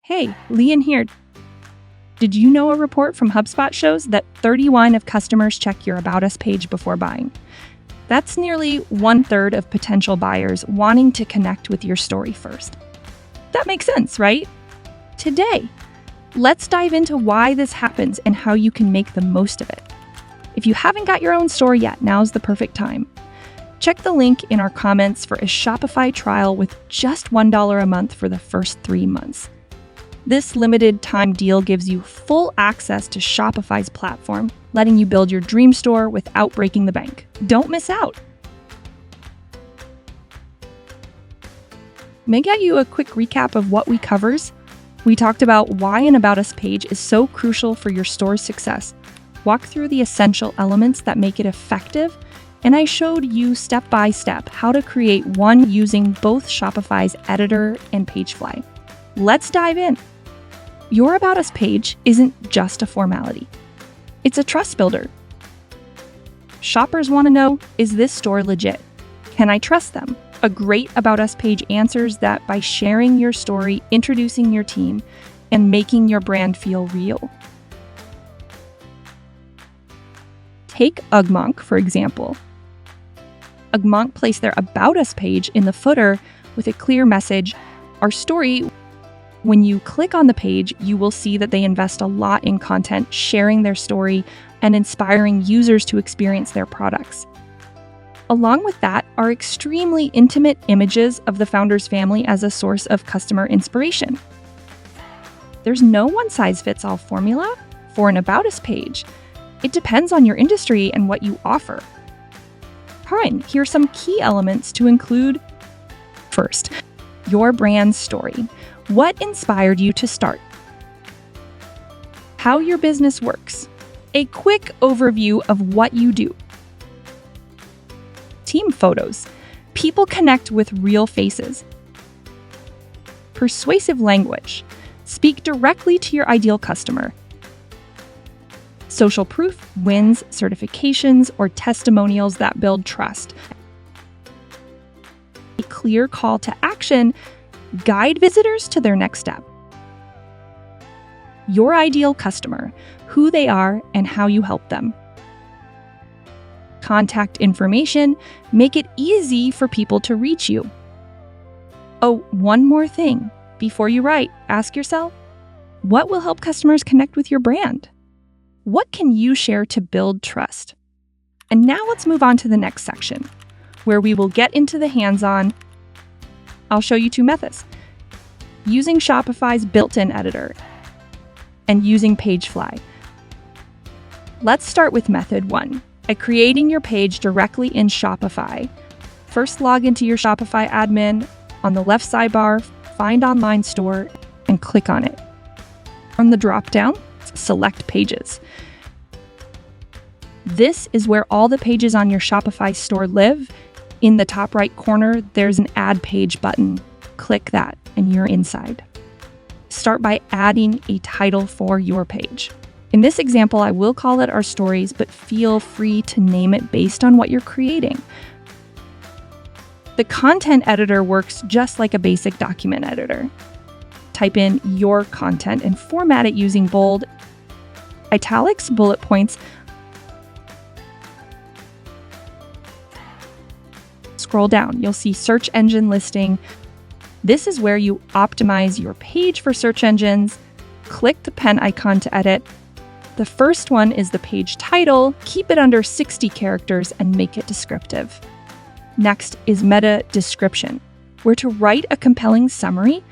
Hey, Leon here. Did you know a report from HubSpot shows that 31% of customers check your About Us page before buying? That's nearly 1/3 of potential buyers wanting to connect with your story first. That makes sense, right? Today, let's dive into why this happens and how you can make the most of it. If you haven't got your own store yet, now's the perfect time. Check the link in our comments for a Shopify trial with just $1 a month for the first 3 months. This limited time deal gives you full access to Shopify's platform, letting you build your dream store without breaking the bank. Don't miss out. May I get you a quick recap of what we covers? We talked about why an About Us page is so crucial for your store's success, walked through the essential elements that make it effective, and I showed you step by step how to create one using both Shopify's editor and PageFly. Let's dive in. Your About Us page isn't just a formality. It's a trust builder. Shoppers want to know, is this store legit? Can I trust them? A great About Us page answers that by sharing your story, introducing your team, and making your brand feel real. Take Ugmonk, for example. Ugmonk placed their About Us page in the footer with a clear message, our story. When you click on the page, you will see that they invest a lot in content, sharing their story and inspiring users to experience their products. Along with that are extremely intimate images of the founder's family as a source of customer inspiration. There's no one-size-fits-all formula for an About Us page. It depends on your industry and what you offer. Fine, here are some key elements to include. First, your brand's story. What inspired you to start? How your business works. A quick overview of what you do. Team photos. People connect with real faces. Persuasive language. Speak directly to your ideal customer. Social proof, wins, certifications, or testimonials that build trust. A clear call to action. Guide visitors to their next step. Your ideal customer, who they are, and how you help them. Contact information, make it easy for people to reach you. Oh, one more thing. Before you write, ask yourself, what will help customers connect with your brand? What can you share to build trust? And now let's move on to the next section, where we will get into the hands-on. I'll show you 2 methods. Using Shopify's built-in editor and using PageFly. Let's start with method 1, creating your page directly in Shopify. First, log into your Shopify admin. On the left sidebar, find Online Store and click on it. From the drop-down, select Pages. This is where all the pages on your Shopify store live. In the top right corner, there's an Add Page button. Click that, and you're inside. Start by adding a title for your page. In this example, I will call it Our Stories, but feel free to name it based on what you're creating. The content editor works just like a basic document editor. Type in your content and format it using bold, italics, bullet points. Scroll down, you'll see search engine listing. This is where you optimize your page for search engines. Click the pen icon to edit. The first one is the page title. Keep it under 60 characters and make it descriptive. Next is meta description, where to write a compelling summary,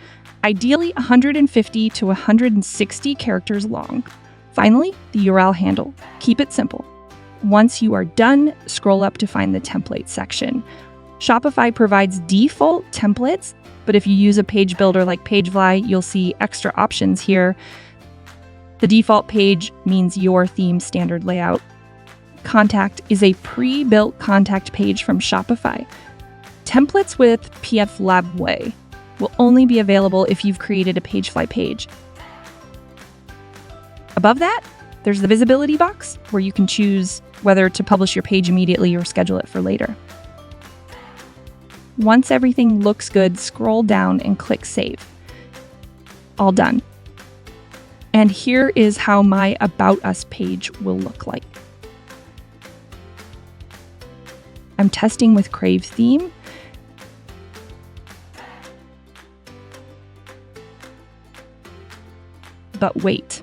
ideally 150 to 160 characters long. Finally, the URL handle. Keep it simple. Once you are done, scroll up to find the template section. Shopify provides default templates, but if you use a page builder like PageFly, you'll see extra options here. The default page means your theme standard layout. Contact is a pre-built contact page from Shopify. Templates with PageFly will only be available if you've created a PageFly page. Above that, there's the visibility box where you can choose whether to publish your page immediately or schedule it for later. Once everything looks good, scroll down and click Save. All done. And here is how my About Us page will look like. I'm testing with Crave theme. But wait,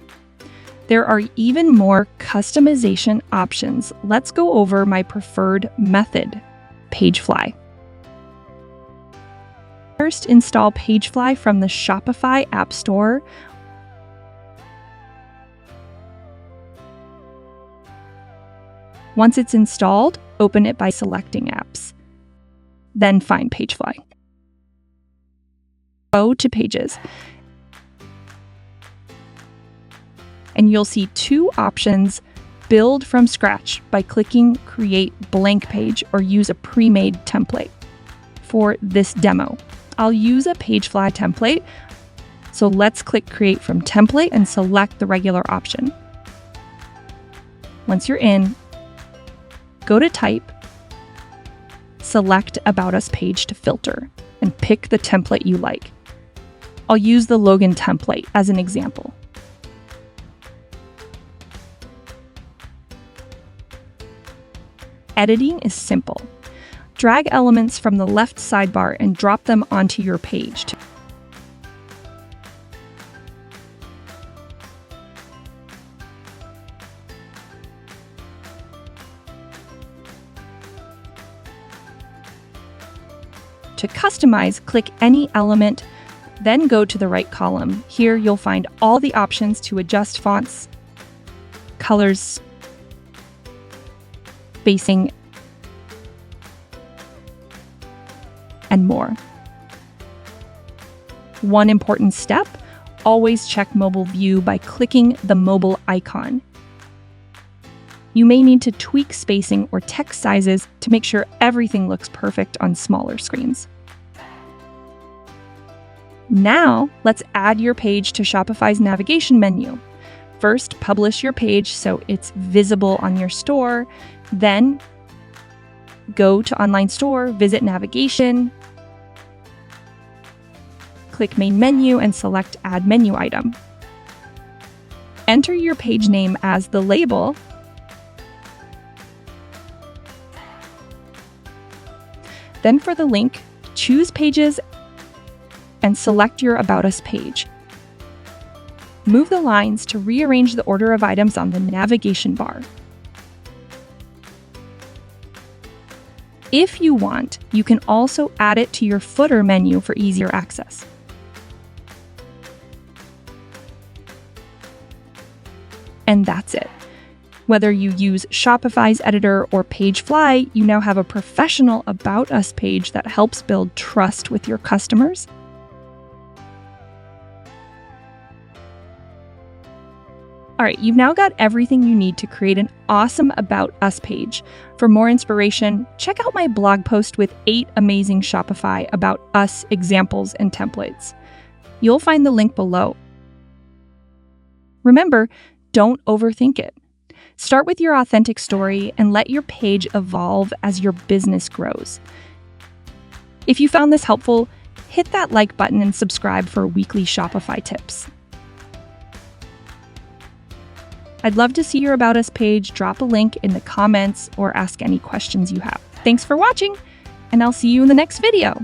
there are even more customization options. Let's go over my preferred method, PageFly. First, install PageFly from the Shopify App Store. Once it's installed, open it by selecting Apps. Then find PageFly. Go to Pages. And you'll see two options: build from scratch by clicking Create Blank Page or use a pre-made template. For this demo, I'll use a PageFly template, so let's click Create from Template and select the regular option. Once you're in, go to Type, select About Us page to filter, and pick the template you like. I'll use the Logan template as an example. Editing is simple. Drag elements from the left sidebar and drop them onto your page. To customize, click any element, then go to the right column. Here you'll find all the options to adjust fonts, colors, spacing, and more. One important step: always check mobile view by clicking the mobile icon. You may need to tweak spacing or text sizes to make sure everything looks perfect on smaller screens. Now, let's add your page to Shopify's navigation menu. First, publish your page so it's visible on your store. Then, go to Online Store, visit Navigation, click Main Menu, and select Add Menu Item. Enter your page name as the label. Then for the link, choose Pages and select your About Us page. Move the lines to rearrange the order of items on the navigation bar. If you want, you can also add it to your footer menu for easier access. And that's it. Whether you use Shopify's editor or PageFly, you now have a professional About Us page that helps build trust with your customers. All right, you've now got everything you need to create an awesome About Us page. For more inspiration, check out my blog post with 8 amazing Shopify About Us examples and templates. You'll find the link below. Remember, don't overthink it. Start with your authentic story and let your page evolve as your business grows. If you found this helpful, hit that like button and subscribe for weekly Shopify tips. I'd love to see your About Us page. Drop a link in the comments or ask any questions you have. Thanks for watching, and I'll see you in the next video.